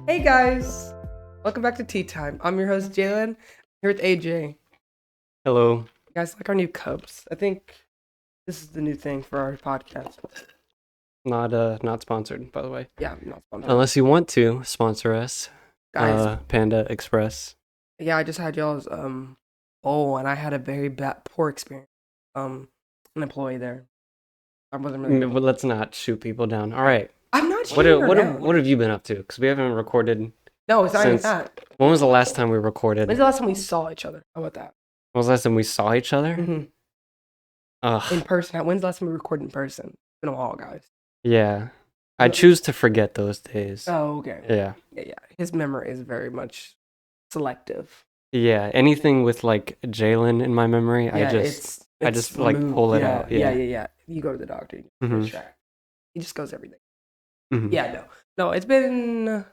Hey guys, welcome back to Tea Time. I'm your host Jalen. Here with AJ. Hello. You guys like our new cups? I think this is the new thing for our podcast. Not sponsored, by the way. Yeah, not sponsored. Unless you want to sponsor us, Guys, Panda Express. yeah, I just had y'all's bowl and I had a very poor experience. An employee there. I wasn't really. But let's not shoot people down. All right. I'm not What shooting her down. what have you been up to? Because we haven't recorded. No, it's not even since- that. When was the last time we recorded? When's the last time we saw each other? How about that? When was the last time we saw each other? Mm-hmm. In Ugh. person. When's the last time we recorded in person? It's been a while, guys. Yeah. I choose to forget those days. Oh, okay. Yeah. Yeah. His memory is very much selective. Yeah. Anything with like Jalen in my memory, Yeah, I just it's like removed. pull it Yeah, out. Yeah. You go to the doctor. You get Mhm. checked. He just goes everything. Mhm. Yeah, no. It's been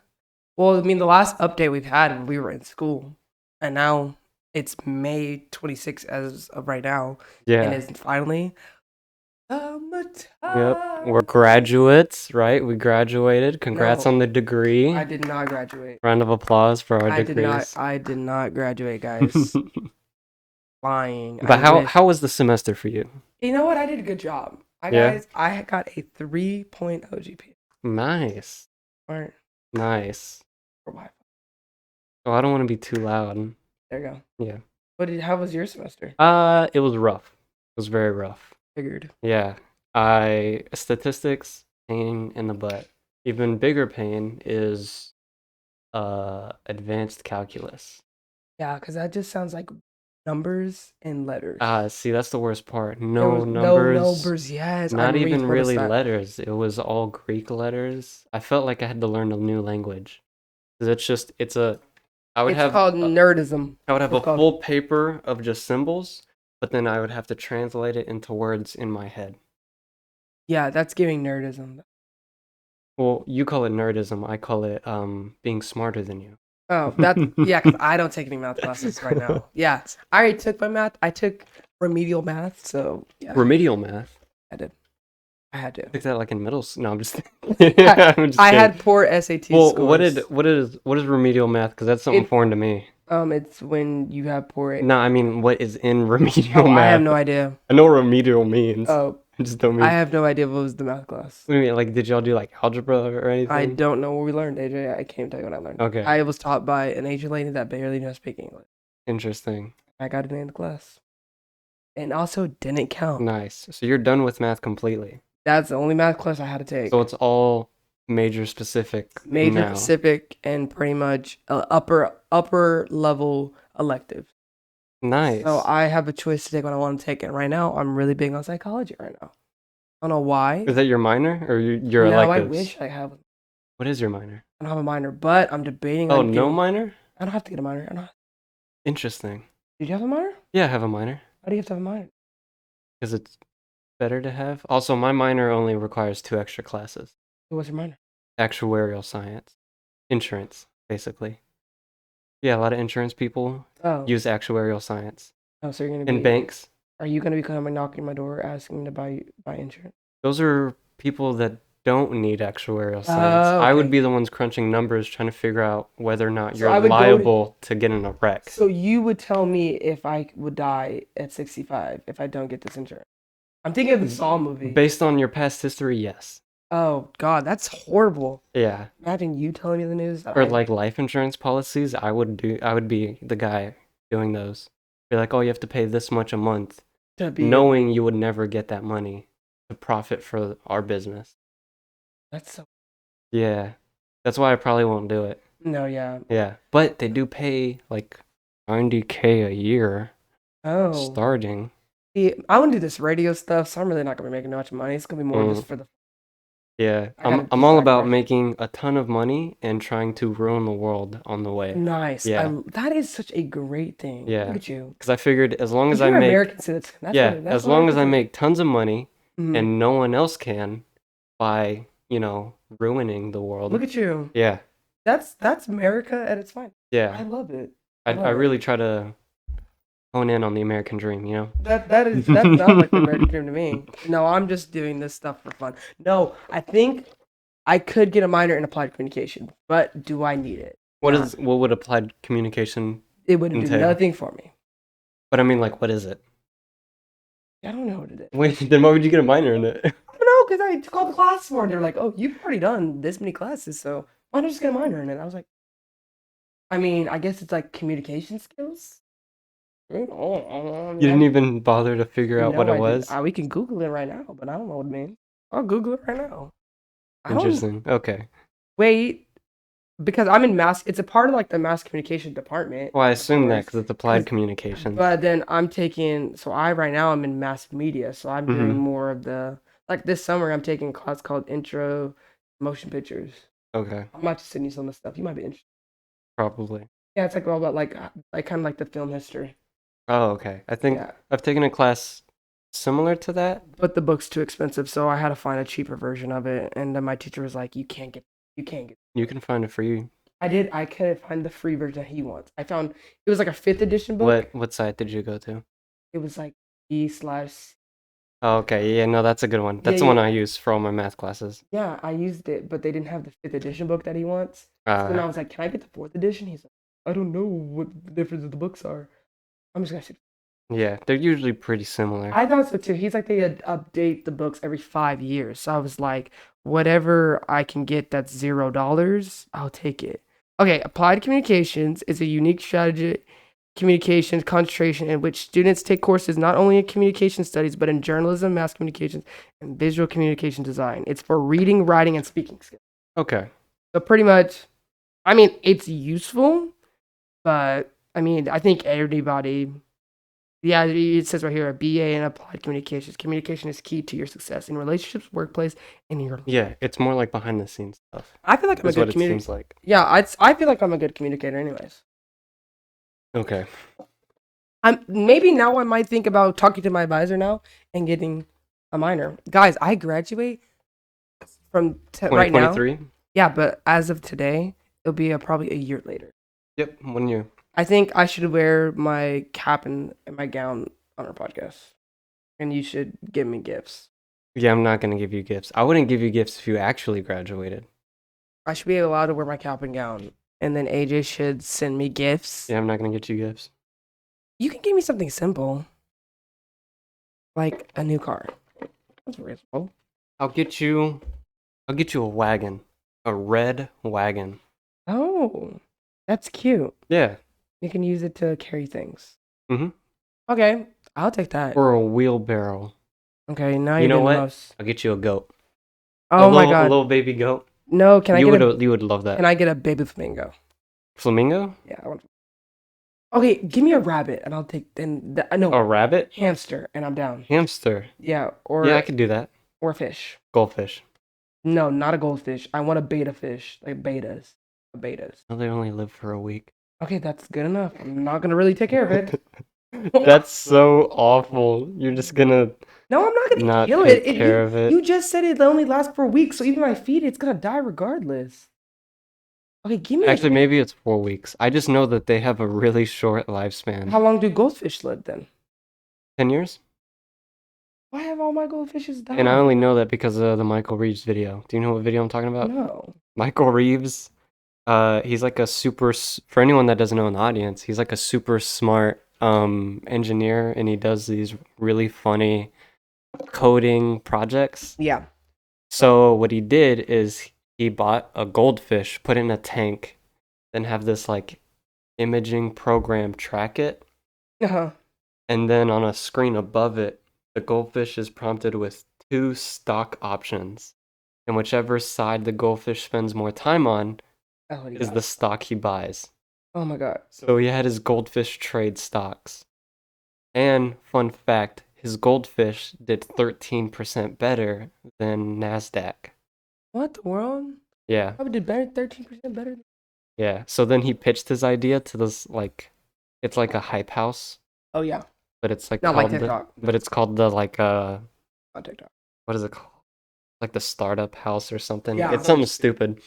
well. I mean, the last update we've had when we were in school, and now it's May 26th as of right now, and Yeah. it's finally summertime. Yep. We're graduates, right? We graduated. Congrats No. on the degree. I did not graduate. Round of applause for our I did not. degrees. I did not graduate, guys. Lying. But I wish. how was the semester for you? You know what? I did a good job. Yeah? I got a 3.0 GPA. Nice. Or Nice. Wi-Fi. Oh, I don't want to be too loud. There you go. Yeah. How was your semester? It was rough. It was very rough. Figured. Yeah. Statistics, pain in the butt. Even bigger pain is advanced calculus. Yeah, because that just sounds like numbers and letters. See, that's the worst part. There No was numbers. No numbers, yes. Not I even retold us really that. letters. It was all Greek letters. I felt like I had to learn a new language. 'Cause I would It's have called Nerdism. I would have a It's called- full paper of just symbols, but then I would have to translate it into words in my head. Yeah, that's giving Nerdism. Well, you call it nerdism. I call it being smarter than you. Oh, yeah, because I don't take any math classes right now. Yeah, I already took my math. I took remedial math, so yeah, Remedial math. I did. I had to. I took that like in middle school. No, I'm just. I'm just I kidding. had poor SAT Well, scores. what is remedial math? Because that's something It- foreign to me. It's when you have poor. No, I mean, what is in remedial Oh, math? I have no idea. I know what remedial means. Oh, I just don't mean. I have no idea what was the math class. What do you mean? Like, did y'all do like algebra or anything? I don't know what we learned, AJ. I can't tell you what I learned. Okay. I was taught by an Asian lady that barely knows speak English. Interesting. I got it in the class, and also didn't count. Nice. So you're done with math completely. That's the only math class I had to take. So it's all major specific Major now. Pacific and pretty much upper level elective. Nice. So I have a choice to take what I want to take, and right now I'm really big on psychology right now. I don't know why. Is that your minor or your No, I electives? wish I have. What is your minor? I don't have a minor, but I'm debating. Oh, on no getting- minor? I don't have to get a minor. I don't. Interesting. Did you have a minor? Yeah, I have a minor Why do you have to have a minor? because it's better to have. Also, my minor only requires 2 extra classes. What's your minor? Actuarial science. Insurance, basically. Yeah, a lot of insurance people Oh, use actuarial science. oh, so you're gonna be And banks. Are you gonna be coming knocking my door asking to buy insurance? Those are people that don't need actuarial science. I would okay. be the ones crunching numbers trying to figure out whether or not So you're I would go to- liable to get in a wreck. So you would tell me if I would die at 65 if I don't get this insurance? I'm thinking of the Saw movie. Based on your past history, yes. Oh God, that's horrible. Yeah. Imagine you telling me the news. That Or I- like life insurance policies, I would be the guy doing those. Be like, oh, you have to pay this much a month, to be knowing you would never get that money to profit for our business. That's so. Yeah. That's why I probably won't do it. No, yeah. Yeah. But they do pay like 90K a year Oh. starting. See, I want to do this radio stuff, so I'm really not gonna be making much money. It's gonna be more Mm. just for the. Yeah. I gotta I'm all decide about first. making a ton of money and trying to ruin the world on the way. Nice. Yeah. That is such a great thing. Yeah. Look at you. Because I figured as long as I You're an make American citizen. That's yeah, what- that's as what long as I American make tons of money citizens- Mhm. and no one else can by, ruining the world. Look at you. Yeah. That's America at its finest. I Yeah. love it. I love it. really try to hone in on the American dream, That sounds like the American dream to me. No, I'm just doing this stuff for fun. No, I think I could get a minor in applied communication, but do I need it? Nah, What would applied communication it wouldn't do entail? nothing for me. But I mean, like, what is it? I don't know what it is. Wait, then why would you get a minor in it? I don't know, because I called the class for it. They're like, oh, you've already done this many classes, so why not just get a minor in it? I was like, I mean, I guess it's like communication skills. You didn't even bother to figure out what it was? We can Google it right now, but I don't know what it means. I'll Google it right now. I don't Interesting. Okay. wait because I'm in mass. It's a part of like the mass communication department. Well, I of assume that course, because it's applied 'cause- communication. But then I'm taking. So I right now I'm in mass media, so I'm doing Mhm. more of the like this summer. I'm taking a class called Intro Motion Pictures. Okay. I might just send you some of the stuff. You might be interested. Probably. Yeah, it's like all about like kind of like the film history. Oh, okay. I think Yeah, I've taken a class similar to that. but the book's too expensive, so I had to find a cheaper version of it. And then my teacher was like, you can't get." You can find it for you. I did. I couldn't find the free version that he wants. I found it was like a fifth edition book. What site did you go to? It was like E/. Oh, okay. Yeah, no, that's a good one. Yeah, That's the one yeah, I use for all my math classes. yeah. I used it, but they didn't have the fifth edition book that he wants. So then I was like, "Can I get the fourth edition?" He's like, "I don't know what the difference of the books are. I'm just gonna." Yeah, they're usually pretty similar. I thought so too. He's like they update the books every 5 years. So I was like, whatever I can get that's $0, I'll take it. Okay, applied communications is a unique strategy communications concentration in which students take courses not only in communication studies but in journalism, mass communications, and visual communication design. It's for reading, writing, and speaking skills. Okay. So pretty much, I mean, it's useful, but I mean, I think everybody. Yeah, it says right here a BA in applied communications. Communication is key to your success in relationships, workplace, and in your. Yeah, it's more like behind the scenes stuff. I feel like I'm a Is what good it communicator. seems like. Yeah, I feel like I'm a good communicator, anyways. Okay. Maybe now I might think about talking to my advisor now and getting a minor. Guys, I graduate from right now. 2023? Yeah, but as of today, it'll be probably a year later. Yep, 1 year. I think I should wear my cap and my gown on our podcast, and you should give me gifts. Yeah, I'm not gonna give you gifts. I wouldn't give you gifts if you actually graduated. I should be allowed to wear my cap and gown, and then AJ should send me gifts. Yeah, I'm not gonna get you gifts. You can give me something simple, like a new car. That's reasonable. I'll get you a wagon. A red wagon. Oh, that's cute. Yeah. You can use it to carry things. Mhm. Okay, I'll take that. Or a wheelbarrow. Okay, now You know getting what? most. I'll get you a goat. Oh my A god. little baby goat. No, can I You get a would love that. can I get a baby flamingo? Flamingo? Yeah, I want. Okay, give me a rabbit and I'll take no A rabbit? hamster and I'm down. Hamster. Yeah, or Yeah, I could do that. or fish. Goldfish. No, not a goldfish. I want a beta fish, like betas. Betas. No, they only live for a week. Okay, that's good enough. I'm not gonna really take care of it. That's so awful. You're just gonna No, I'm not gonna not kill take it. care of it. You just said it only lasts for a week, so even if I feed it, it's gonna die regardless. Okay, give me. Actually, maybe it's 4 weeks. I just know that they have a really short lifespan. How long do goldfish live then? 10 years? Why have all my goldfishes died? And I only know that because of the Michael Reeves video. Do you know what video I'm talking about? No. Michael Reeves, he's like a for anyone that doesn't know in the audience, he's like a super smart engineer, and he does these really funny coding projects. Yeah. So what he did is he bought a goldfish, put it in a tank, then have this like imaging program track it, Uh-huh. and then on a screen above it, the goldfish is prompted with 2 stock options. And whichever side the goldfish spends more time on Oh, is the stock he buys. Oh my god. So he had his goldfish trade stocks. And fun fact, his goldfish did 13% better than NASDAQ. What the world? Yeah, Probably did better, 13% better. yeah. So then he pitched his idea to this it's like a hype house, Oh yeah. but it's like Not like called TikTok. but it's called the On TikTok. what is it called? Like the startup house or something. Yeah. It's something stupid.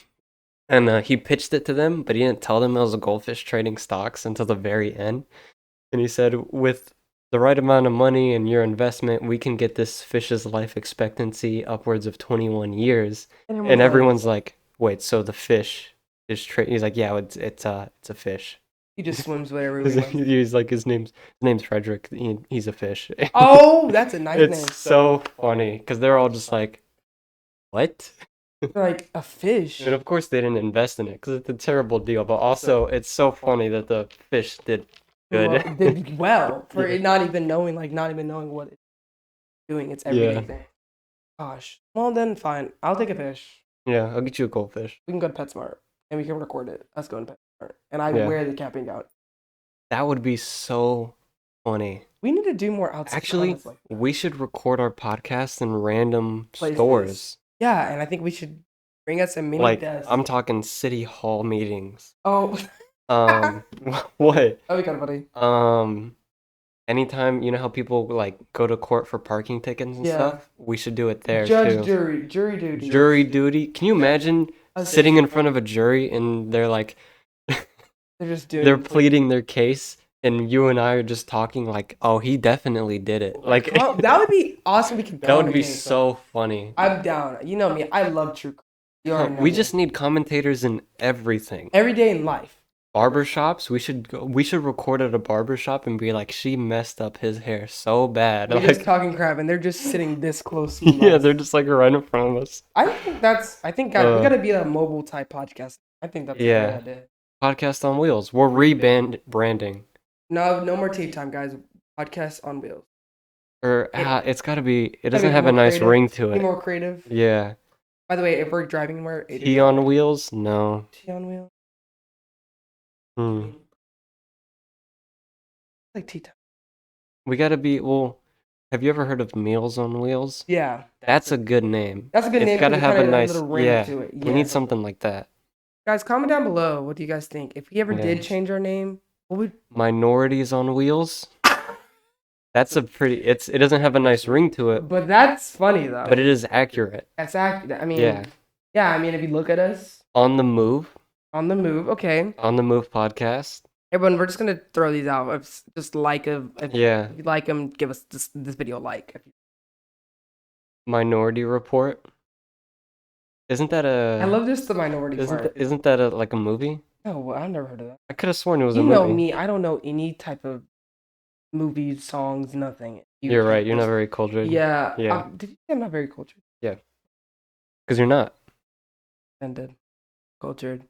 And he pitched it to them, but he didn't tell them it was a goldfish trading stocks until the very end. And he said, with the right amount of money and your investment, we can get this fish's life expectancy upwards of 21 years. And everyone's like, wait, so the fish is he's like, yeah, it's a fish. he just swims wherever he wants. He's like, his name's Frederick. He's a fish. Oh, that's a nice name. It's so funny because they're all just like, what? Like a fish. And of course they didn't invest in it because it's a terrible deal. But also, it's so funny that the fish did good. Well, did well for it not even knowing what it's doing. It's everyday Yeah. thing. Gosh. Well then, fine. I'll take a fish. Yeah, I'll get you a goldfish. We can go to PetSmart and we can record it. Us going to PetSmart, and I Yeah. wear the camping gown. That would be so funny. We need to do more outside. Actually, content like that. we should record our podcast in random Places. stores. Yeah, and I think we should bring us a mini Like, desk. I'm talking city hall meetings. Oh, What? that'd be kind of funny. Anytime, you know how people like go to court for parking tickets and Yeah. stuff? We should do it there Judge, too. jury duty. Jury duty. Can you imagine Us sitting in front of a jury and they're like, They're just doing. they're pleading their case, and you and I are just talking like, oh, he definitely did it. Like, Oh, that would be awesome. We could. that would be commentate. so funny. I'm down. You know me. I love true crime. You already know We me. just need commentators in everything. every day in life. Barbershops, we should record at a barbershop and be like, she messed up his hair so bad. We're Like, just talking crap, and they're just sitting this close. To yeah, us. they're just like right in front of us. I think we gotta be a mobile type podcast. I think that's Yeah. a good idea. Podcast on wheels. We're rebranding. No more tape time, guys. Podcast on wheels. Or it's gotta be. It Gotta doesn't be have a more nice creative. ring to Be it. more creative. Yeah. By the way, if we're driving anywhere, Tea on wheels? No. Tea on wheels. Hmm. Like tea time. We gotta be. Well, have you ever heard of Meals on Wheels? Yeah, That's a good name. that's a good It's name. gotta 'cause it have a kinda nice. little ring Yeah. to it. We need something like that. Guys, comment down below. What do you guys think? If we ever did Yes. change our name, what would? Minorities on Wheels. That's a pretty. It doesn't have a nice ring to it, But that's funny though. but it is accurate. That's accurate. I mean, Yeah. yeah. I mean, if you look at us On the Move. on the move, okay. On the Move podcast. Everyone, we're just gonna throw these out. Just like if Yeah. you like them, give us this video a like. Minority Report. Isn't that a? I love just the minority part. Isn't that like a movie? No, well, I've never heard of that. I could have sworn it was a You movie. know me. I don't know any type of movies, songs, nothing. You're right. You're not very cultured. Yeah. Yeah. Did you say I'm not very cultured? Because you're not. Ended. Cultured.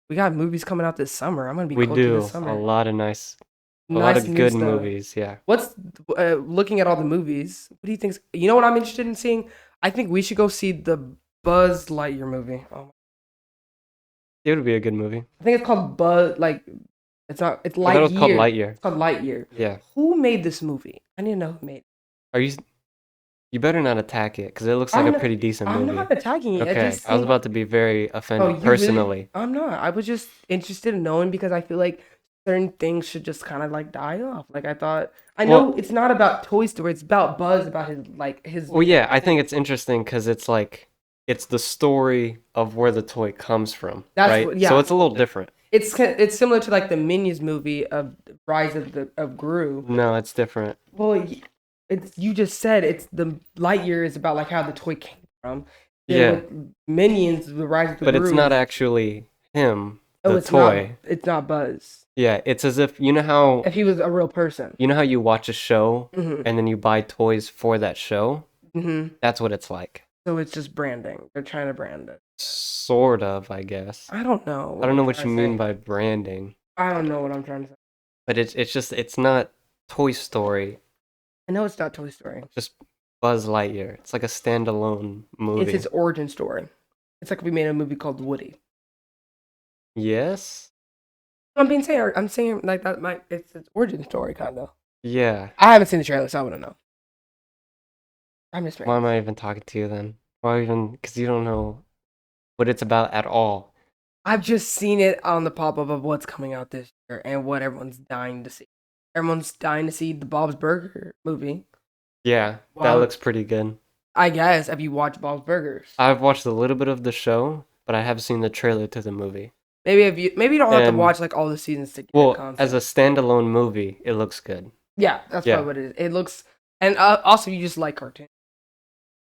We got movies coming out this summer. I'm gonna be We cultured do this summer. a lot of a lot Nice of new good stuff. movies. Yeah. What's looking at all the movies? What do you think? You know what I'm interested in seeing? I think we should go see the Buzz Lightyear movie. Oh, It would be a good movie. I think it's called Buzz. Like, it's not. It's I Lightyear. thought it was called Lightyear. It's called Lightyear. Yeah. Who made this movie? I need to know who made it. Are you? You better not attack it because it looks I'm like a not- pretty decent I'm movie. not attacking it. Okay. I just I was think- about to be very Oh, offended you really- personally. I'm not. I was just interested in knowing because I feel like certain things should just kind of like die off. Like I thought. I know Well- it's not about Toy Story. It's about Buzz. About his. Well, yeah, I think it's interesting because it's like it's the story of where the toy comes from, That's right? what- yeah. So it's a little different. It's similar to like the Minions movie of Rise of Gru. No, it's different. Well, it's you just said it's the Lightyear is about like how the toy came from. Then Yeah. with Minions, the Rise of the But it's Gru. not actually him, Oh, the it's toy. Not, it's not Buzz. Yeah, it's as if you know how If he was a real person. you watch a show Mm-hmm. and then you buy toys for that show. Mm-hmm. That's what it's like. So it's just branding. They're trying to brand it. Sort of, I guess. I don't know. I don't know what I'm you trying to mean say. by branding, I don't know what I'm trying to say. but it's not Toy Story. I know it's not Toy Story. Just Buzz Lightyear. It's like a standalone movie. It's his origin story. It's like we made a movie called Woody. Yes. I'm saying like that. It's his origin story, kind of. Yeah. I haven't seen the trailer, so I wouldn't know. I'm just. Why am I even talking to you then? Why even? Because you don't know what it's about at all. I've just seen it on the pop-up of what's coming out this year and what everyone's dying to see. Everyone's dying to see the Bob's Burger movie. Yeah, that Wow. looks pretty good. I guess if you watch Bob's Burgers, I've watched a little bit of the show, but I have seen the trailer to the movie. maybe you don't have to And- watch like all the seasons to get Well, the concept. as a standalone movie, it looks good. Yeah, that's Yeah. probably what it is. It looks, and also you just like cartoons.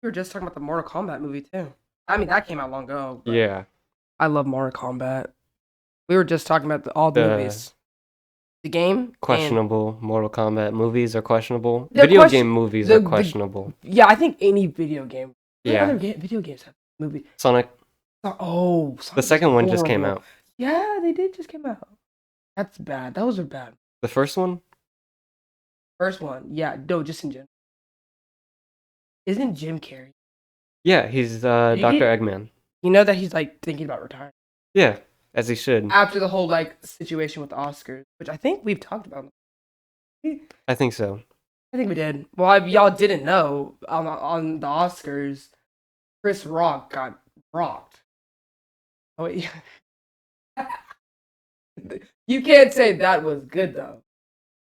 We were just talking about the Mortal Kombat movie too. I mean, that came out long ago, but Yeah. I love Mortal Kombat. We were just talking about all the The movies, the game, and questionable Mortal Kombat movies are questionable. the Video question. game movies are The questionable. Yeah, I think any video game. What Yeah. other video games have movie? Sonic. The Sonic was second one just came horrible. out. Yeah, they did just came out. That's bad. Those are bad. The first one? First one, yeah, no, just in general. Isn't Jim Carrey? Yeah, he's Did you Dr. get? Eggman. You know that he's like thinking about retiring Yeah, as he should. after the whole like situation with the Oscars, which I think we've talked about. I think so. I think we did. Well, y'all didn't know on the Oscars, Chris Rock got rocked. Oh, yeah. You can't say that was good though.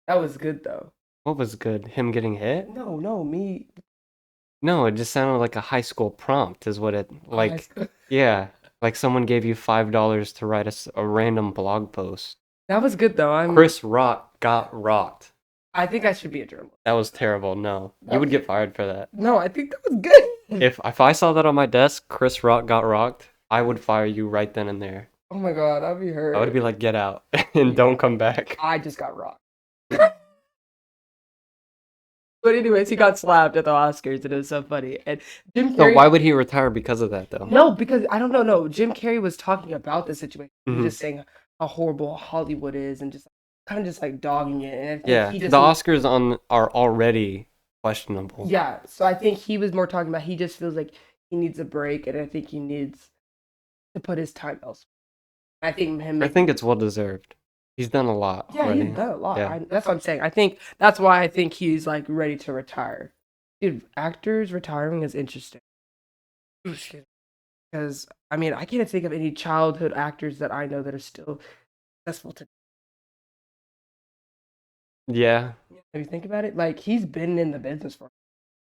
That was good though. What was good? Him getting hit? No, no, me. No, it just sounded like a high school prompt, is what it like. I- Yeah, like someone gave you $5 to write a random blog post. That was good though. Chris Rock got rocked. I think I should be a journalist. That was terrible. No, you would get fired for that. No, I think that was good. If I saw that on my desk, Chris Rock got rocked, I would fire you right then and there. Oh my god, I'd be hurt. I would be like, get out and don't come back. I just got rocked. But anyways, he got slapped at the Oscars, and it was so funny. And Jim So Carrey. why would he retire because of that though? No, because I don't know. No, Jim Carrey was talking about the situation. He Mhm. was just saying how horrible Hollywood is, and just kind of just like dogging it. And I think Yeah, he the just Oscars are already questionable. yeah. So I think he was more talking about he just feels like he needs a break, and I think he needs to put his time elsewhere. I think him. I think it's well deserved. He's done a lot Yeah, already. he's done a lot. Yeah. That's what I'm saying. I think that's why I think he's like ready to retire. Dude, actors retiring is interesting. Because I mean, I can't think of any childhood actors that I know that are still successful today. Yeah. If you think about it, like he's been in the business for.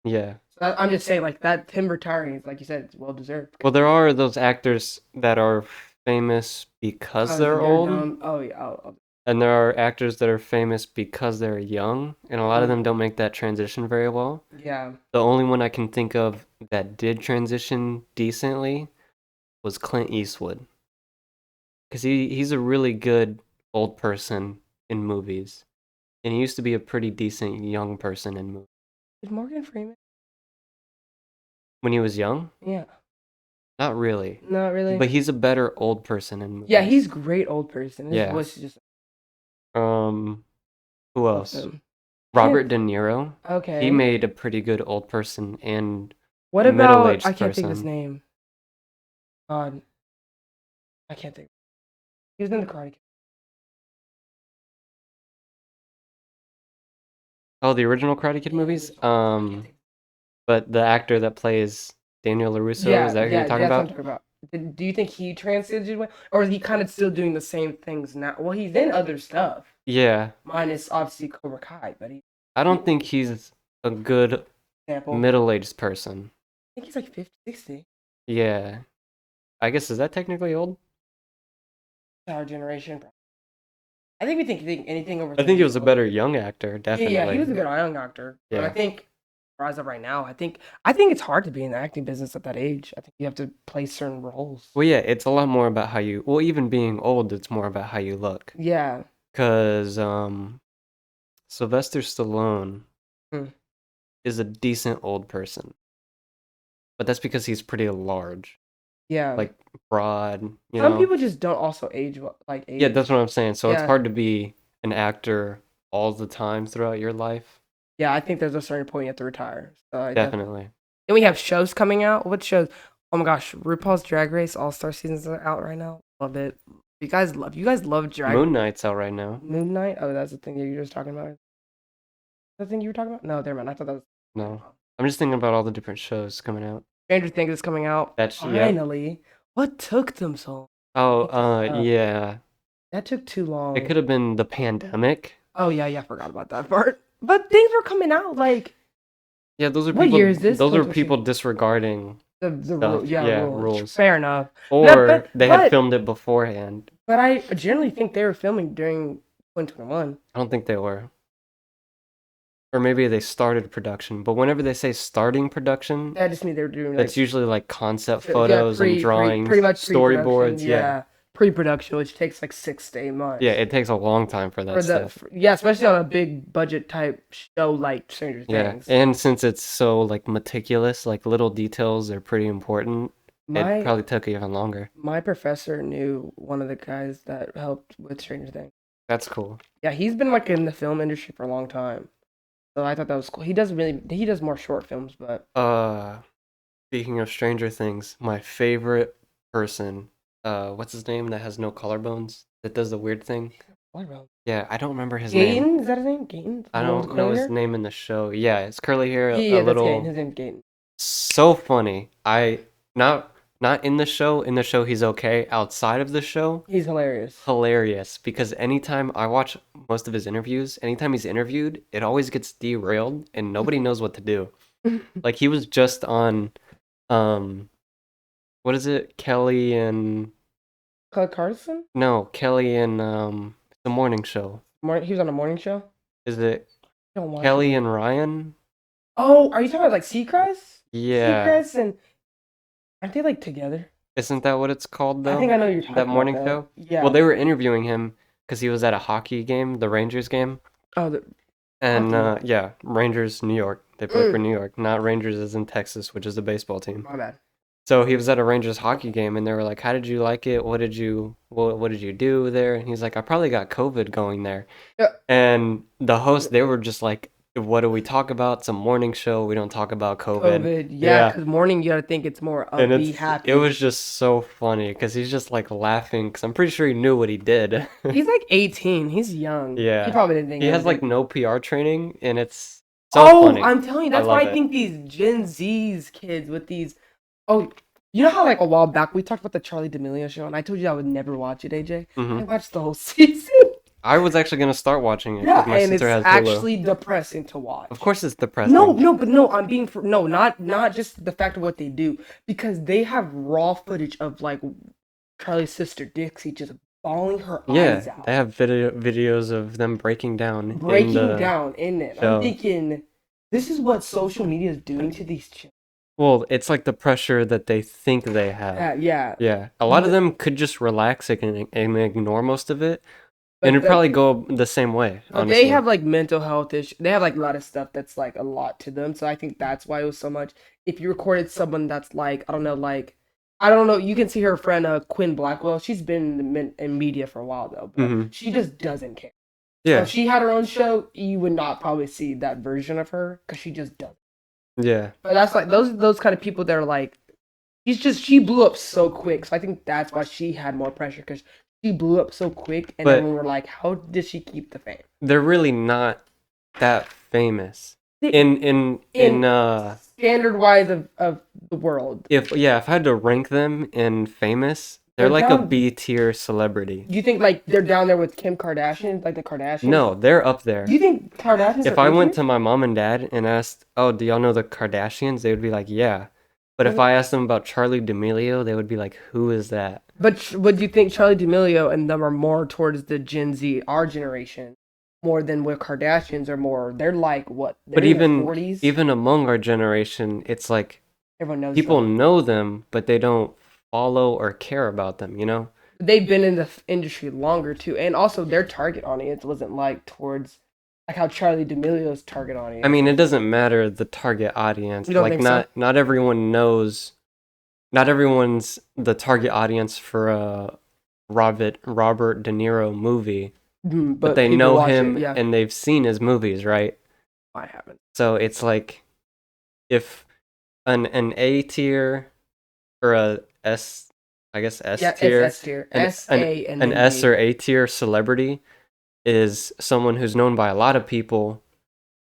Yeah. So I'm just saying, like that him retiring is like you said, it's well deserved. Well, there are those actors that are famous because they're old, dumb. Oh yeah. and there are actors that are famous because they're young, and a lot of them don't make that transition very well. Yeah. The only one I can think of that did transition decently was Clint Eastwood. Because he's a really good old person in movies. And he used to be a pretty decent young person in movies. Is Morgan Freeman? When he was young? Yeah. Not really. Not really. But he's a better old person in movies. Yeah, he's a great old person. His Yeah. voice is just Who else? awesome. Robert De Niro. Okay. He made a pretty good old person and What a about middle-aged I can't think of his person. name. God. I can't think. He was in the Karate Kid. Oh, the original Karate Kid movies? I can't think. But the actor that plays Daniel LaRusso, Yeah, is that who yeah, you're talking that's what I'm about? talking about. Do you think he transitioned well, or is he kind of still doing the same things now? Well, he's in other stuff, Yeah. minus obviously Cobra Kai, but he I don't think he's a good example. I middle-aged person. think he's like 50, 60. Yeah. I guess, is that technically old? Our generation. I think we think anything over. I think 30 he was a is better old. young actor, definitely. Yeah, he was a good young actor. But I Yeah. think as of right now, I think it's hard to be in the acting business at that age. I think you have to play certain roles. Well, yeah, it's a lot more about how you, well, even being old, it's more about how you look. Yeah. Because Sylvester Stallone Hmm. is a decent old person. But that's because he's pretty large. Yeah. Like, broad, you some know? people just don't also age like age. Yeah, that's what I'm saying. So it's Yeah. hard to be an actor all the time throughout your life. Yeah, I think there's a certain point you have to retire. So I Definitely. Then we have shows coming out. What shows? Oh my gosh, RuPaul's Drag Race All Star seasons are out right now. Love it. You guys love Drag Moon Knight's out right now. Moon Knight? Oh, that's the thing that you were just talking about. The thing you were talking about? No, never mind. I thought that was No. I'm just thinking about all the different shows coming out. Stranger Things is coming out. That's, yeah. Finally. What took them so long? Oh, It's, yeah. That took too long. It could have been the pandemic. Oh yeah, I forgot about that part. But things were coming out like Yeah, those are What people. year is this? Those are 2022. people disregarding, the Stuff, yeah, rules. Fair enough. or they had but- filmed it beforehand. But I generally think they were filming during 2021. I don't think they were. or maybe they started production. But whenever they say starting production, I just mean they're doing that's like usually like concept yeah, photos and pretty drawings, much pre-production. storyboards. Yeah. Yeah, pre-production, which takes like 6 to 8 months Yeah, it takes a long time for that stuff. yeah, especially on a big budget type show like Stranger Yeah. Things. And since it's so like meticulous, like little details are pretty important, it My probably took even longer. my professor knew one of the guys that helped with Stranger Things. That's cool. Yeah, he's been like in the film industry for a long time. So I thought that was cool. He does more short films, but Uh, Speaking of Stranger Things, my favorite person, what's his name that has no collarbones that does the weird thing? what about Yeah, I don't remember his name. Gayton? Is that his name? Gayton? I The one with don't know curly his hair? name in the show. Yeah, it's curly hair, Yeah, a yeah, that's Gayton. little His name's Gayton. so funny. I not not in the show. In the show, he's okay. Outside of the show, He's hilarious. hilarious because anytime I watch most of his interviews, anytime he's interviewed, it always gets derailed and nobody knows what to do. Like he was just on, um, what is it? Kelly and Clay Carson? no, Kelly and the morning show. He was on a morning show. Is it I don't watch Kelly it. and Ryan? Oh, are you talking about like Seacrest? Yeah. Seacrest and aren't they like together? Isn't that what it's called I think though? I know what you're talking That about morning though. show? Well, Yeah. they were interviewing him because he was at a hockey game, the Rangers game. Oh, the And hockey. yeah, Rangers, New York. They play for Mm, New York, not Rangers as in Texas, which is the baseball team. my bad. So he was at a Rangers hockey game and they were like, "How did you like it? What did you do there?" And he's like, "I probably got COVID going there." Yeah. And the host, they were just like, "What do we talk about? It's a morning show. We don't talk about COVID." COVID. Yeah, Yeah. because morning you gotta think it's more And upbeat, happy. it was just so funny because he's just like laughing because I'm pretty sure he knew what he did. He's like 18. He's young. He Yeah. probably didn't think He has like anything. no PR training and it's so Oh, funny. I'm telling you, I that's why love I it. think these Gen Z's kids with these. Oh, you know how like a while back we talked about the Charlie D'Amelio show, and I told you I would never watch it, AJ. I hmm watched the whole season. I was actually gonna start watching it Yeah, because my and it's sister has Hulu. actually depressing to watch. Of course, it's No, depressing. no, but no, I'm being for no, not just the fact of what they do, because they have raw footage of like Charlie's sister Dixie just bawling her eyes Yeah, out, they have videos of them breaking down in breaking the down in it. I'm show. thinking, this is what social media is doing to these children. Well, it's like the pressure that they think they have. Yeah, Yeah, a lot of them could just relax and ignore most of it, but and it'd probably go the same way, but honestly. they have like mental health issues. They have like a lot of stuff that's like a lot to them. So I think that's why it was so much. If you recorded someone that's like I don't know, you can see her friend Quinn Blackwell. She's been in media for a while though, but Mhm. she just doesn't care. So Yeah, if she had her own show, you would not probably see that version of her because she just doesn't. yeah. But that's like those kind of people that are like, she blew up so quick. So I think that's why she had more pressure because she blew up so quick, and But everyone were like, how did she keep the fame? they're really not that famous They- in Standard wise of the world. if I had to rank them in famous, they're They're like a down- B tier celebrity. Do you think like they're down there with Kim Kardashian, like the Kardashians? No, they're up there. Do you think Kardashians? If are I went A-tier? to my mom and dad and asked, "Oh, do y'all know the Kardashians?" They would be like, "Yeah." But if Mhm. I asked them about Charlie D'Amelio, they would be like, "Who is that?" But would you think Charlie D'Amelio and them are more towards the Gen Z, our generation, more than what Kardashians are more? They're like what? They're But in their even 40s. even among our generation, it's like Everyone knows people them. know them, but they don't follow or care about them, you know? They've been in the industry longer too, and also their target audience wasn't like towards like how Charlie D'Amelio's target audience. I mean, it doesn't matter the target audience. You don't Like think so? not everyone knows, not everyone's the target audience for a Robert De Niro movie, but they people know watch him it, yeah, and they've seen his movies, right? I haven't. So it's like if an A tier or a S, I guess S Yeah, it's tier, S tier, an S A and an then S D. or A tier celebrity is someone who's known by a lot of people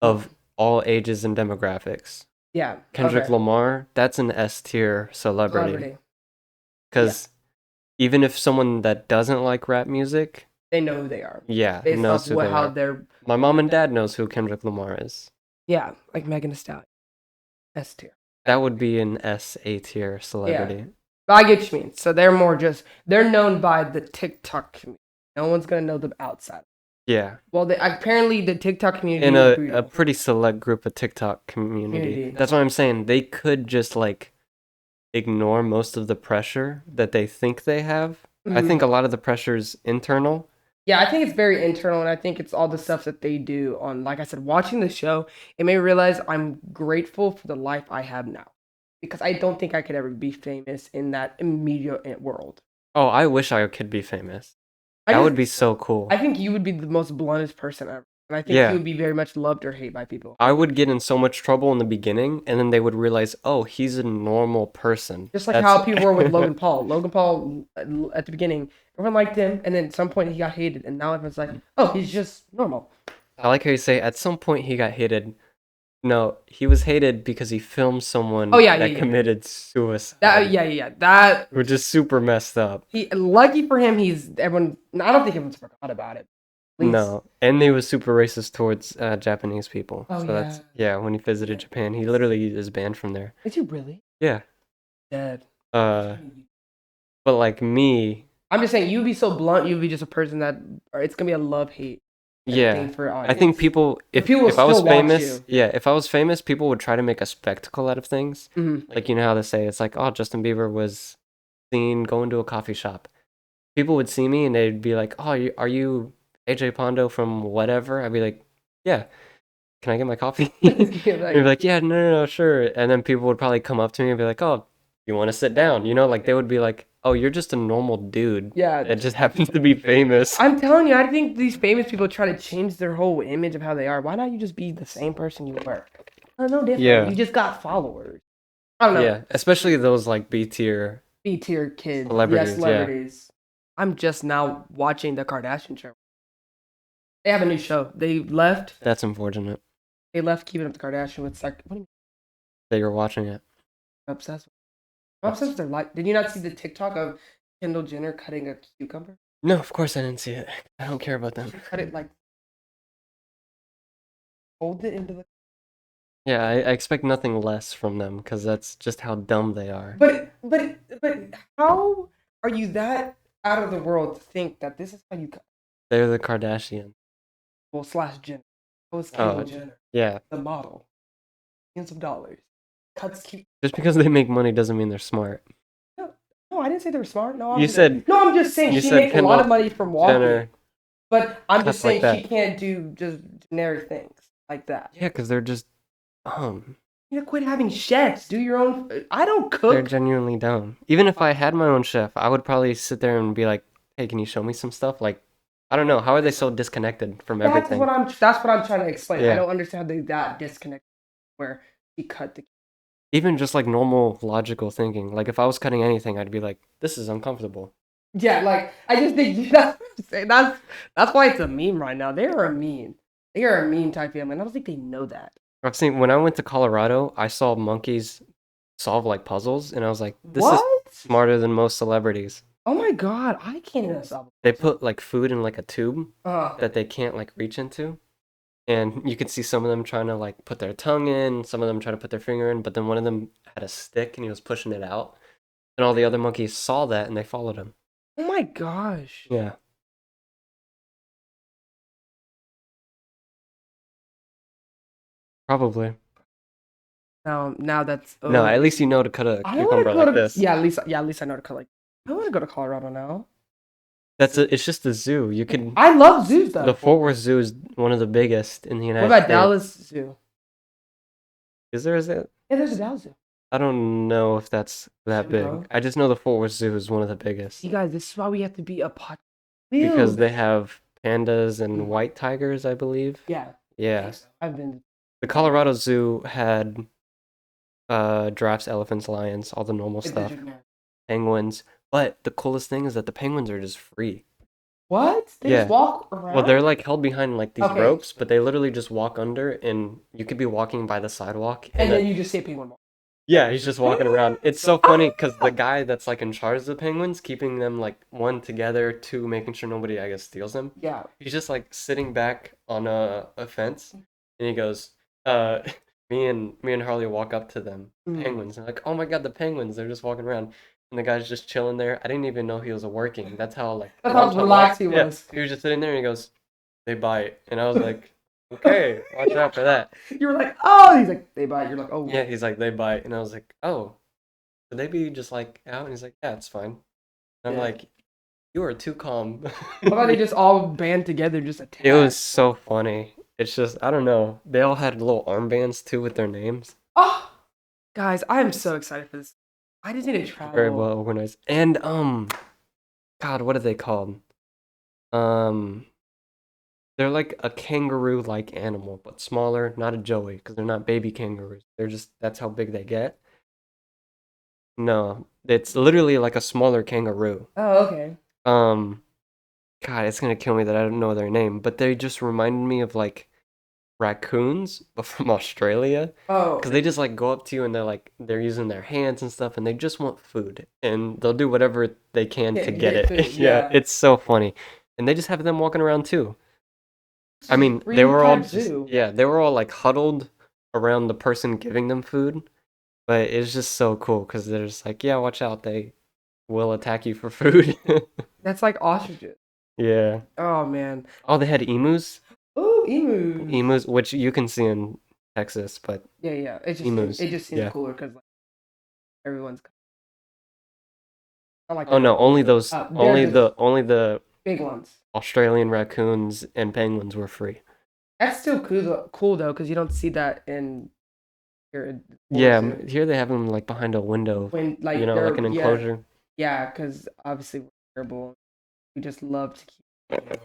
of all ages and demographics. Yeah, Kendrick okay. Lamar, that's an S tier celebrity. Celebrity. Because even if someone that doesn't like rap music, They know who they are yeah, based knows off who they how are. they're. My mom and dad knows who Kendrick Lamar is. Yeah, like Megan Thee Stallion, S tier. That would be an S A tier celebrity. But I get what you mean. So they're more just they're known by the TikTok community. No one's gonna know them outside. Yeah. Well, apparently the TikTok community In agreed a with pretty select group of TikTok community. community. That's what I'm saying. They could just like ignore most of the pressure that they think they have. I think a lot of the pressure's internal. Yeah, I think it's very internal, and I think it's all the stuff that they do on, like I said, watching the show. It made me realize I'm grateful for the life I have now, because I don't think I could ever be famous in that immediate world. Oh, I wish I could be famous. I That would just, be so cool. I think you would be the most bluntest person ever, and I think you Yeah. would be very much loved or hated by people. I would get in so much trouble in the beginning, and then they would realize, oh, he's a normal person. Just like That's how people were with Logan Paul. Logan Paul at the beginning, everyone liked him, and then at some point he got hated, and now everyone's like, "Oh, he's just normal." I like how you say at some point he got hated. No, he was hated because he filmed someone Oh yeah, that yeah. committed suicide. Yeah. That Which is super messed up. he lucky for him, he's everyone. I don't think everyone's forgot about it. At least, No, and he was super racist towards Japanese people. Oh, So that's yeah. When he visited Japan, he literally is banned from there. is he really Yeah. dead? But like me, I'm just saying, you'd be so blunt. You'd be just a person that, or it's gonna be a love hate yeah. thing for I think audience. people, people will if I was still watch famous, you. yeah, if I was famous, people would try to make a spectacle out of things. Mhm. Like, you know how they say it's like, oh, Justin Bieber was seen going to a coffee shop. People would see me and they'd be like, oh, are you AJ Pondo from whatever? I'd be like, yeah. Can I get my coffee? And You're they'd be like, like, yeah, no, sure. And then people would probably come up to me and be like, oh, you want to sit down? You know, like they would be like, oh, you're just a normal dude yeah. that just happens to be famous. I'm telling you, I think these famous people try to change their whole image of how they are. Why not you just be the same person you were? No different. Yeah. You just got followers. I don't know. Yeah, especially those like B tier. B tier kids, Celebrities, yeah. celebrities. I'm just now watching the Kardashian show. They have a new show. They left. That's unfortunate They left Keeping Up with the Kardashian with what do you mean that you're watching it. obsessed with? I'm obsessed with their life. Did you not see the TikTok of Kendall Jenner cutting a cucumber? No, of course I didn't see it. I don't care about them. She cut it like hold it into the. Yeah, I expect nothing less from them because that's just how dumb they are. But how are you that out of the world to think that this is how you cut? They're the Kardashians. Well, slash Jenner. It was Kendall Jenner, Yeah. the model, millions of dollars, cuts cute. Just because they make money doesn't mean they're smart. No, I didn't say they were smart. No, You said no. I'm just saying you she said makes a lot Kendall of money from walking. Jenner. But I'm just Cuts like saying she that. can't do just generic things like that. Yeah, because they're just You quit having chefs. Do your own. I don't they're cook. genuinely dumb. Even if I had my own chef, I would probably sit there and be like, "Hey, can you show me some stuff?" Like, I don't know. How are they so disconnected from everything? That's what I'm trying to explain. Yeah. I don't understand how they that disconnect where he cut the. Even just like normal logical thinking. Like if I was cutting anything, I'd be like, "This is uncomfortable." Yeah, like I just think that's what I'm saying. That's why it's a meme right now. They are a meme. They are a meme type family, and I don't think they know that. I've seen when I went to Colorado, I saw monkeys solve like puzzles, and I was like, "This What? is smarter than most celebrities." Oh my god, I can't even solve. They put like food in like a tube Uh, that they can't like reach into, and you could see some of them trying to like put their tongue in, some of them trying to put their finger in, but then one of them had a stick and he was pushing it out, and all the other monkeys saw that and they followed him. oh my gosh. Yeah. Probably. Now that's No, at least you know to cut a I don't wanna cucumber go like to this. yeah, at least I know to cut like I want to go to Colorado now. It's just a zoo. You can I love zoos though. The Fort Worth Zoo is one of the biggest in the What United about States. Dallas Zoo? Is it? Yeah, there's a Dallas Zoo. I don't know if that's that Should we big. go? I just know the Fort Worth Zoo is one of the biggest You guys, this is why we have to be a pot. because they have pandas and white tigers, I believe. Yeah. Yeah. I've been. The Colorado Zoo had giraffes, elephants, lions, all the normal stuff, penguins. But the coolest thing is that the penguins are just free. What? They Yeah. just walk around. Well, they're like held behind like these Okay. ropes, but they literally just walk under, and you could be walking by the sidewalk, and then you just say penguin walk. yeah, he's just walking around. It's so funny because the guy that's like in charge of the penguins, keeping them like one together, two making sure nobody I guess steals them. Yeah. He's just like sitting back on a fence, and he goes, me and Harley walk up to them, penguins, and like, oh my god, the penguins! They're just walking around, and the guy's just chilling there. I didn't even know he was working. That's how like That's how relaxed he Yeah, was. he was just sitting there, and he goes, they bite. And I was like, okay, watch out for that. You were like, oh, he's like, they bite. You're like, oh. Yeah, he's like, they bite. And I was like, oh, should they be just like out? And he's like, yeah, it's fine. And I'm Yeah. like, you are too calm. How about they just all band together, just attack? It was so funny. It's just, I don't know. They all had little armbands too with their names. Oh, guys, I am so excited for this. I just need to Very travel. well organized. And God, what are they called? Um, they're like a kangaroo-like animal, but smaller, not a joey, because they're not baby kangaroos. They're just that's how big they get. No, it's literally like a smaller kangaroo. Oh, okay. Um, God, it's gonna kill me that I don't know their name, but they just reminded me of like raccoons, but from Australia. Oh, Because they just like go up to you and they're using their hands and stuff and they just want food and they'll do whatever they can to get it. food, Yeah, yeah. it's so funny. And they just have them walking around too. I mean, they Free were all type zoo. yeah, they were all like huddled around the person giving them food. But it's just so cool because they're just like, yeah, watch out, they will attack you for food. That's like ostriches. Yeah. Oh man. Oh, they had emus. Oh, emus. Emus, which you can see in Texas, but Yeah, yeah. emus. It just seems Yeah. cooler because like everyone's. I like Oh no, only those, they're only the big ones. Australian raccoons and penguins were free. That's still cool though, because you don't see that in here. Yeah, here they have them like behind a window, When like you know, like an they're enclosure. yeah, because obviously we're terrible. We just love to keep.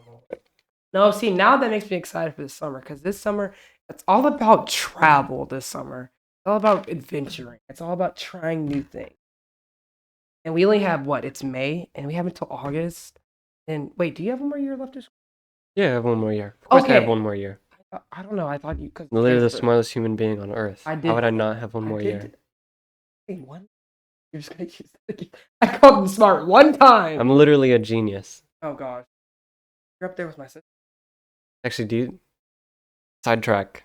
No, see now that makes me excited for the summer because this summer it's all about travel. This summer, it's all about adventuring. It's all about trying new things. And we only have what? It's May, and we have until August. And wait, do you have one more year left of school? Yeah, I have one more year. Of course, I have Okay. one more year. I don't know. I thought you because Literally the smartest human being on earth. I How did. would I not have one more year? Wait, one. You're just gonna use. I called him smart one time. I'm literally a genius. Oh gosh, you're up there with my sister. Actually, do you sidetrack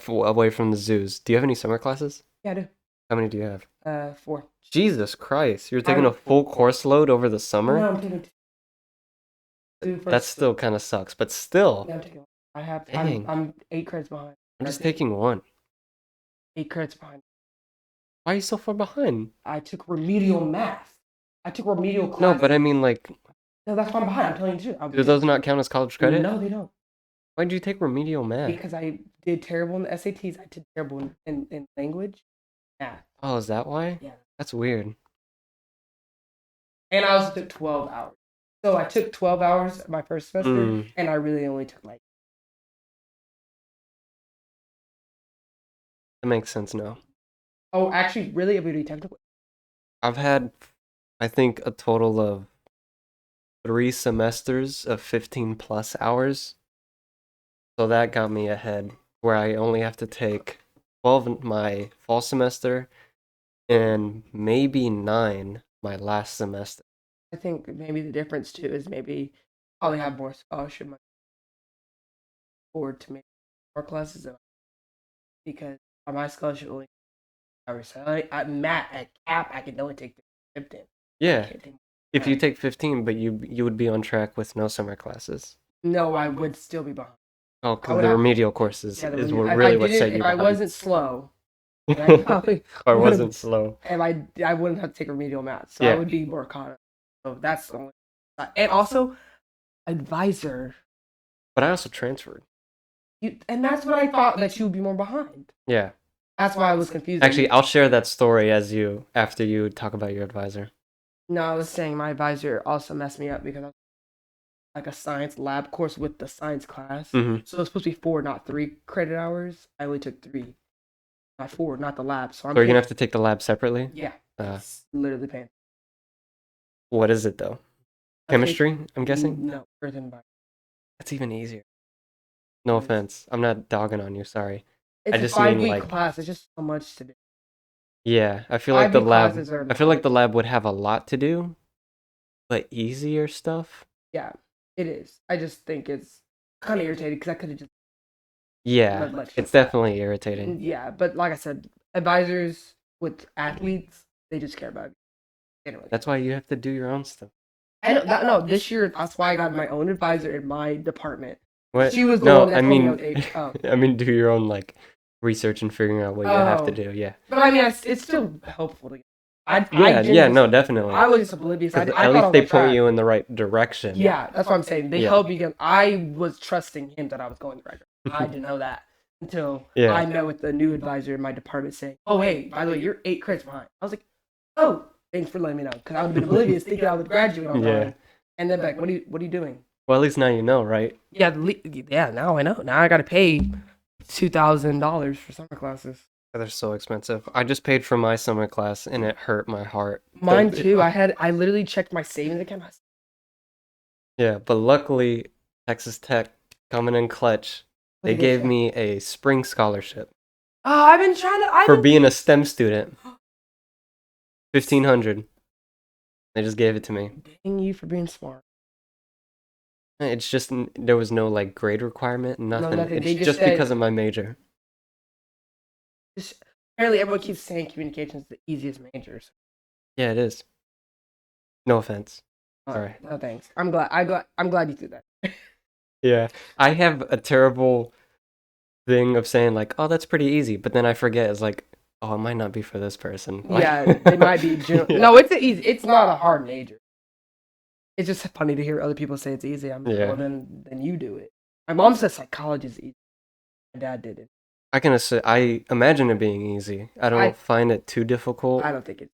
away from the zoos? Do you have any summer classes? Yeah, I do. How many do you have? 4. Jesus Christ, you're taking a full course load over the summer? No, I'm taking 2. That still kind of sucks, but still. Yeah, I'm taking 1. I have. Dang. I'm 8 credits behind. I'm just taking one. 8 credits behind. Why are you so far behind? I took remedial math. I took remedial class. No, but I mean, like, No, that's why I'm behind. I'm telling you the truth. do those not count as college credit? No, they don't. Why'd you take remedial math? Because I did terrible in the SATs. I did terrible in language, math. Oh, is that why? Yeah. That's weird. And I also took 12 hours. So I took 12 hours my first semester, and I really only took like. That makes sense now. Oh, actually, really, if we do technical. I've had, I think, a total of 3 semesters of 15 plus hours. So that got me ahead, where I only have to take 12 in my fall semester and maybe 9 my last semester. I think maybe the difference too is maybe probably have more scholarship money forward to make more classes because on my scholarship only hours. I'm at cap. I can only take 15. Yeah, if you take 15, but you would be on track with no summer classes. No, I would still be behind. Oh, because the remedial courses is what if really what set you If I behind. wasn't slow, I probably Or wasn't slow. and I wouldn't have to take remedial math, so Yeah. I would be more caught up. So that's the only. And also, advisor. But I also transferred. And that's what I thought that you would be more behind. Yeah. That's why I was confused. Actually, I'll share that story after you talk about your advisor. No, I was saying my advisor also messed me up because I was like a science lab course with the science class. Mm-hmm. So it's supposed to be 4, not 3 credit hours. I only took 3. Not 4, not the lab. So So you're gonna have to take the lab separately? Yeah. It's literally pain. What is it though? Chemistry, I'm guessing? No, earth and environment. That's even easier. No offense. I'm not dogging on you, sorry. It's I just a 5-week mean, like, class. It's just so much to do. Yeah, I feel like the 5-week lab classes are I feel like the lab would have a lot to do, but easier stuff. Yeah, it is. I just think it's kind of irritating because I could have just. Yeah, it's definitely irritating. Yeah, but like I said, advisors with athletes, they just care about you. That's why you have to do your own stuff. No, this year, that's why I got my own advisor in my department. What? She was the No, one that I told me I mean, was 8. Oh. I mean, do your own like research and figuring out what you have to Oh. do. Yeah. But I mean, it's still helpful to. I Yeah, yeah, genuinely no, definitely. I was just oblivious. I Because thought at I least was they on point track. you in the right direction. Yeah, that's what I'm saying. They Yeah. helped me get. I was trusting him that I was going the right direction. I didn't know that until Yeah. I met with the new advisor in my department saying, "Oh, hey, by the way, you're 8 credits behind." I was like, "Oh, thanks for letting me know," because I would have been oblivious, thinking I would graduate on Yeah. time. And then like, what are you doing? Well, at least now you know, right? Yeah, yeah. Now I know. Now I got to pay $2,000 for summer classes. They're so expensive. I just paid for my summer class and it hurt my heart. Mine too. I literally checked my savings account. Yeah, but luckily, Texas Tech coming in clutch. They What'd they gave say? me a spring scholarship Oh, I've been trying to. for being a STEM student. 1,500. They just gave it to me. Dang you for being smart. It's just there was no like grade requirement, nothing. nothing. They It's just just said- because of my major. Apparently, everyone keeps saying communications is the easiest majors. Yeah, it is. No offense. Sorry. No thanks. I'm glad you did that. Yeah, I have a terrible thing of saying like, "Oh, that's pretty easy," but then I forget. It's like, "Oh, it might not be for this person." Yeah, it might be. Yeah. No, it's easy. It's not a hard major. It's just funny to hear other people say it's easy. I'm like, Yeah. well, then you do it. My mom says psychology is easy. My dad did it. I imagine it being easy. I don't I- find it too difficult. I don't think it.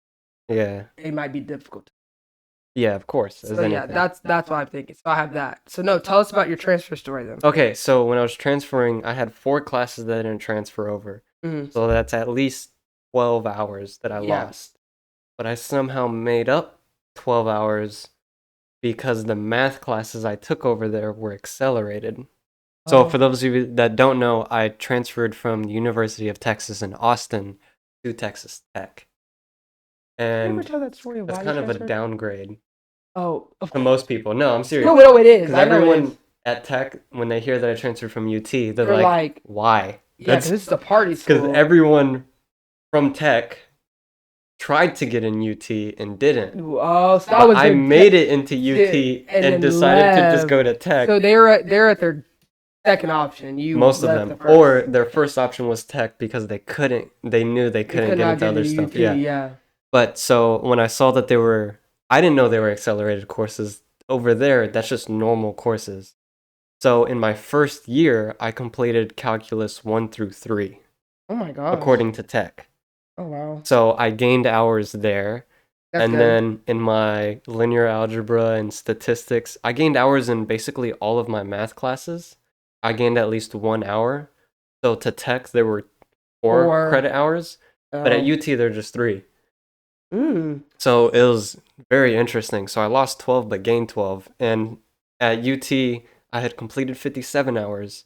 Yeah. It might be difficult. Yeah, of course. as So yeah, anything. that's what I'm thinking. So I have that. So no, tell us about your transfer story then. Okay, so when I was transferring, I had 4 classes that I didn't transfer over. Mhm. So that's at least 12 hours that I Yeah. lost. But I somehow made up 12 hours because the math classes I took over there were accelerated. So Oh. for those of you that don't know, I transferred from the University of Texas in Austin to Texas Tech. Did you ever And tell that story of that's why kind you of a transferred? downgrade Oh, of to most people. No, I'm serious. No, it is. Because I know it everyone is. at Tech, when they hear that I transferred from UT, they're They're like, like, why? yeah, 'cause this is a party Because school. everyone from Tech tried to get in UT and didn't. Oh, so that But was I their made it into UT and and then decided to just left. go to Tech. So they're at their second option. You Most of left them. the first. Or their first option was Tech because they knew they couldn't could get not into get other into stuff. UT, yeah. But so when I saw that I didn't know they were accelerated courses. Over there, that's just normal courses. So in my first year, I completed calculus 1 through 3, Oh my gosh. according to Tech. Oh wow. So I gained hours there. That's And good. then in my linear algebra and statistics, I gained hours in basically all of my math classes. I gained at least 1 hour. So to Tech, there were 4 credit hours, but at Oh. UT, there are just 3. So So it was very interesting. So I lost 12 but gained 12. And at UT, I had completed 57 hours.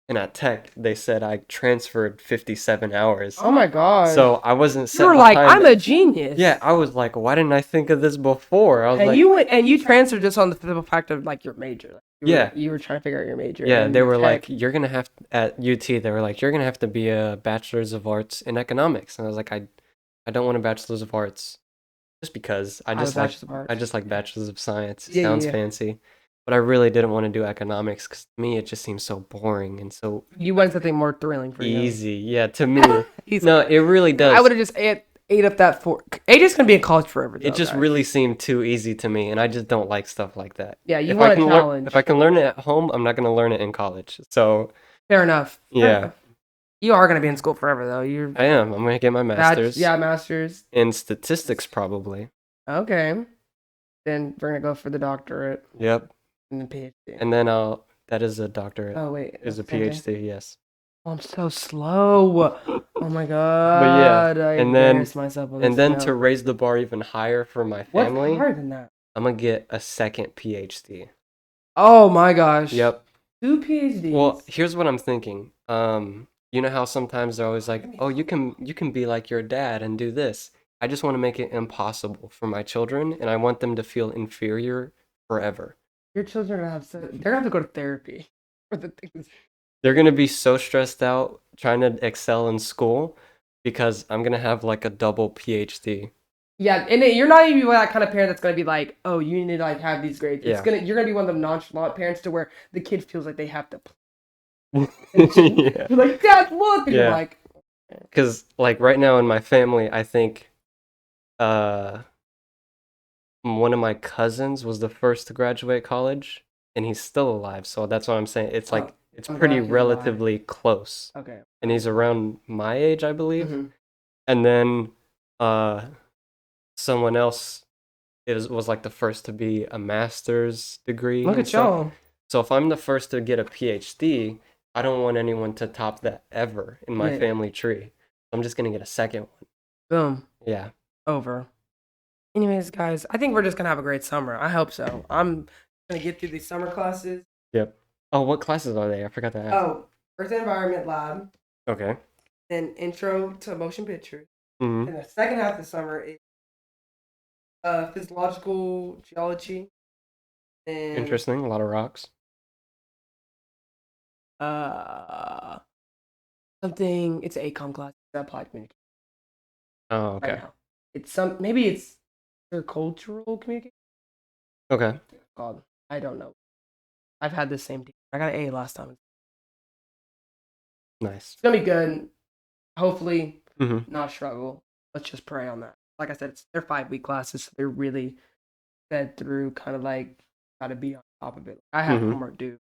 And at Tech, they said I transferred 57 hours. oh my gosh. So I wasn't set you were like, behind I'm it. a genius. Yeah, I was like, why didn't I think of this before? I was And like, you transferred just on the simple fact of like your major. Like, Yeah. You were trying to figure out your major. yeah, and they were Tech- like, you're gonna have at UT. They were like, you're gonna have to be a bachelor's of arts in economics. And I was like, I don't want a bachelor's of arts, just because I was just like Bachelor's of Arts. I just like bachelor's of science. It Yeah, sounds yeah. fancy, but I really didn't want to do economics because to me it just seems so boring and so You wanted something more thrilling for you. easy. Yeah, to me, He's no, like, it really does. I would have just ate up that fork. AJ's gonna be in college forever. Though, It just guys. really seemed too easy to me, and I just don't like stuff like that. Yeah, you If want I a can challenge. if I can learn it at home, I'm not gonna learn it in college. So Fair enough. Fair Yeah. enough. You are gonna be in school forever though. You're I am. I'm gonna get my master's. Yeah, master's. In statistics, probably. Okay. Then we're gonna go for the doctorate Yep. and then PhD. And then that is a doctorate. Oh wait, Is a same thing? PhD, yes. Oh, I'm so slow. Oh my god. I and then- embarrassed myself on And this then note. to raise the bar even higher for my What's family, harder than that? I'm gonna get a second PhD. Oh my gosh. Yep. 2 PhDs. Well, here's what I'm thinking. You know how sometimes they're always like, "Oh, you can be like your dad and do this." I just want to make it impossible for my children, and I want them to feel inferior forever. Your children are gonna have they're gonna have to go to therapy for the things. They're gonna be so stressed out trying to excel in school because I'm gonna have like a double PhD. Yeah, and you're not even that kind of parent that's gonna be like, oh, you need to like have these grades. Yeah. You're gonna be one of the nonchalant parents to where the kid feels like they have to. Yeah. You're like, Dad, look, and you're Yeah. like, Because like right now in my family, I think uh one of my cousins was the first to graduate college, and he's still alive. So that's what I'm saying. It's oh, like it's I'm pretty glad he's alive. relatively close, Okay. and he's around my age, I believe. Mhm. And then someone else was like the first to be a master's degree Look and at stuff. y'all. So if I'm the first to get a PhD, I don't want anyone to top that ever in my Yeah. family tree. I'm just gonna get a second one. Boom. Yeah. Over. Anyways, guys, I think we're just gonna have a great summer. I hope so. I'm gonna get through these summer classes. Yep. Oh, what classes are they? I forgot to ask. Oh, Earth and Environment Lab, Okay. then Intro to Motion Pictures. Mm-hmm. And the second half of the summer is Physiological Geology. And Interesting. A lot of rocks. Something. It's an ACOM class. It's applied communication Oh, right okay. now. Maybe it's intercultural communication. Okay. God, I don't know. I've had the same teacher. I got an A last time. Nice. It's gonna be good. Hopefully, Mm-hmm. not struggle. Let's just pray on that. Like I said, they're 5-week classes. So they're really fed through, kind of like gotta be on top of it. I have homework due.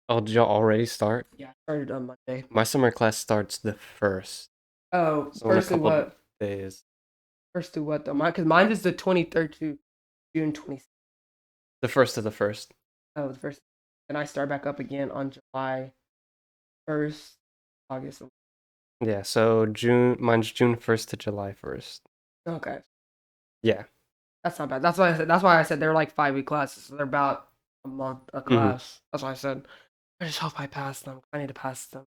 Oh, did y'all already start? Yeah, I started on Monday. My summer class starts the 1st. Oh, So in a first to couple what? days. First to what though? Because mine is the 23rd to June 26th. The 1st of the 1st. Oh, the first. And I start back up again on July 1st, August. Yeah, so mine's June 1st to July 1st. Okay. Yeah. That's not bad. That's why I said. That's why I said they're like 5-week classes. So they're about a month a class. That's why I said. I just hope I pass them. I need to pass them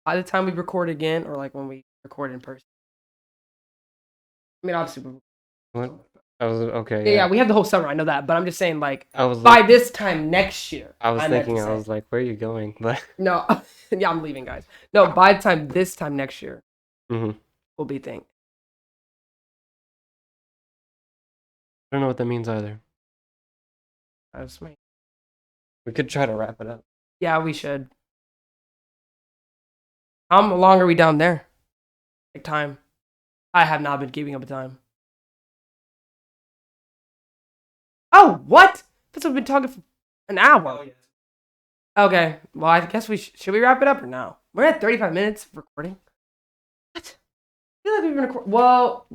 by the time we record again, or like when we record in person. I mean, obviously. What? I was okay. Yeah, Yeah. we have the whole summer. I know that, but I'm just saying, like, I was by like, this time next year. I was I meant thinking, to I say. was like, where are you going? But No, yeah, I'm leaving, guys. No, by the time this time next year, I we'll be think. don't know what that means either. That's me. We could try to wrap it up. Yeah, we should. How long are we down there? Like time? I have not been keeping up with time. Oh, what? That's what we've been talking for an hour. Okay, well, I guess we should we wrap it up or no? We're at 35 minutes of recording. What? I feel like we've been recording. Well,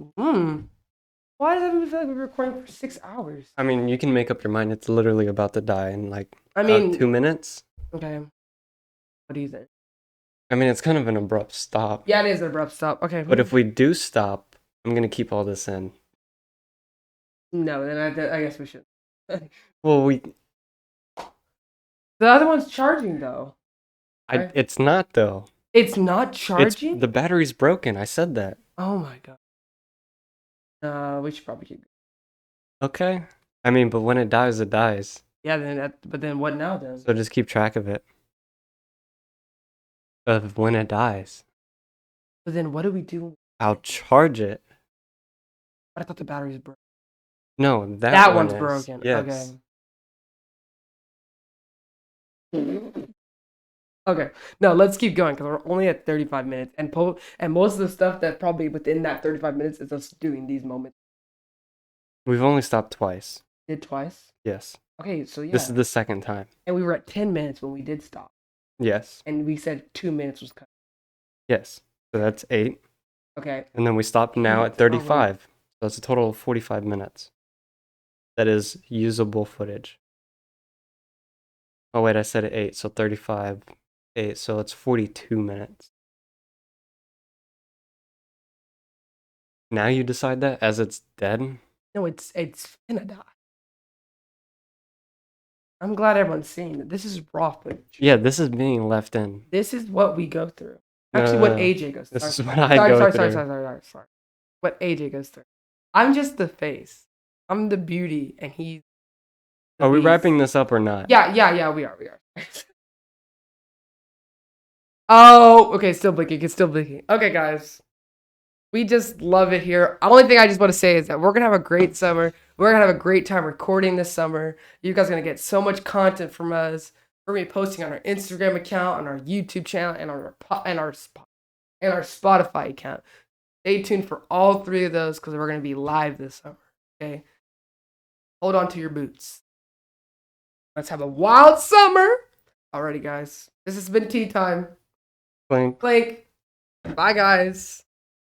why does it feel like we've been recording for 6 hours? I mean, you can make up your mind. It's literally about to die in like I mean, 2 minutes. Okay. What do you think? I mean, it's kind of an abrupt stop. Yeah, it is an abrupt stop. Okay. But if we do stop, I'm gonna keep all this in. No, then I guess we should. Well, The other one's charging though. Right? It's not though. It's not charging? The battery's broken. I said that. Oh my god. We should probably keep going. Okay. I mean, but when it dies, it dies. Yeah, but then what now then? So just keep track of it. Of when it dies. But then what do we do? I'll charge it. I thought the battery's broken. No, That one's is. broken. Yes. Okay. Okay. No, let's keep going because we're only at 35 minutes, and most of the stuff that probably within that 35 minutes is us doing these moments. We've only stopped twice. Did twice? Yes. Okay, so yeah. This is the second time. And we were at 10 minutes when we did stop. Yes. And we said 2 minutes was cut. Yes. So that's 8. Okay. And then we stopped now at 35. So it's a total of 45 minutes. That is usable footage. Oh wait, I said 8, so 35, 8, so it's 42 minutes. Now you decide that as it's dead? No, it's gonna die. I'm glad everyone's seeing that. This is raw footage. Yeah, this is being left in. This is what we go through. Actually, what AJ goes through. This is what I go through. Sorry. What AJ goes through. I'm just the face. I'm the beauty, and he's the Are we beast. wrapping this up or not? Yeah, we are. Oh, okay, still blinking. It's still blinking. Okay, guys. We just love it here. Only thing I just want to say is that we're gonna have a great summer. We're gonna have a great time recording this summer. You guys are gonna get so much content from us. We're gonna be posting on our Instagram account, on our YouTube channel, and on our Spotify account. Stay tuned for all three of those because we're gonna be live this summer. Okay, hold on to your boots. Let's have a wild summer. Alrighty, guys. This has been tea time. Blank. Blake. Bye, guys.